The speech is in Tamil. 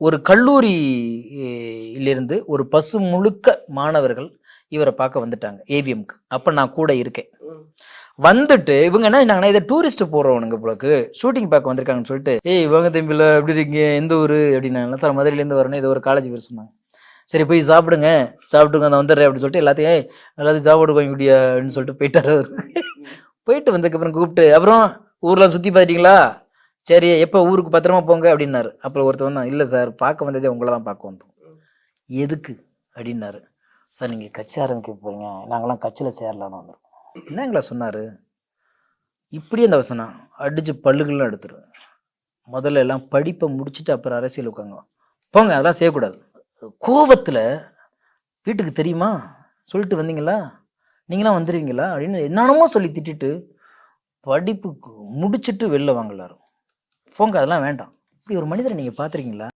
ஒரு கல்லூரியிலிருந்து ஒரு பசு முழுக்க மாணவர்கள் இவரை பார்க்க வந்துட்டாங்க ஏவிஎம்க்கு. அப்ப நான் கூட இருக்கேன். வந்துட்டு இவங்க என்ன செஞ்சாங்கன்னா, இதை டூரிஸ்ட் போறவனுங்க போலக்கு ஷூட்டிங் பார்க்க வந்திருக்காங்கன்னு சொல்லிட்டு, ஏய் வாங்க தம்பில எப்படி இருக்கீங்க, எந்த ஊரு அப்படின்னாங்க. சார் மதுரையிலேருந்து வரணும், இது ஒரு காலேஜ் பேர் சொன்னாங்க. சரி போய் சாப்பிடுங்க, சாப்பிட்டுங்க நான் வந்துடுறேன் அப்படின்னு சொல்லிட்டு எல்லாத்தையும் சாப்பாடு வாங்கி குடியா அப்படின்னு சொல்லிட்டு போயிட்டாரு அவரு. போயிட்டு வந்ததுக்கப்புறம் கூப்பிட்டு, அப்புறம் ஊர்லாம் சுத்தி பார்த்தீங்களா? சரி எப்போ ஊருக்கு பத்திரமா போங்க அப்படின்னாரு. அப்புறம் ஒருத்தவன் தான், இல்லை சார் பார்க்க வந்ததே உங்களை தான் பார்க்க வந்தோம். எதுக்கு அப்படின்னாரு. சார் நீங்கள் கட்சி ஆரம்பிக்க போறீங்க, நாங்களாம் கட்சியில் சேரலான்னு வந்திருக்கோம். என்னங்களா சொன்னாரு. இப்படியே இந்த வசனம் அடிச்சு பல்லுகள்லாம் எடுத்துருவேன். முதல்ல எல்லாம் படிப்பை முடிச்சுட்டு அப்புறம் அரசியல் உட்காங்க போங்க, அதெல்லாம் செய்யக்கூடாது. கோபத்துல வீட்டுக்கு தெரியுமா சொல்லிட்டு வந்தீங்களா, நீங்களாம் வந்துருவீங்களா அப்படின்னு என்னென்னமோ சொல்லி திட்டிட்டு படிப்பு முடிச்சுட்டு வெளில வாங்கலாரும். போங்க அதெல்லாம் வேண்டாம். இப்படி ஒரு மனிதரை நீங்க பாத்திருக்கீங்களா?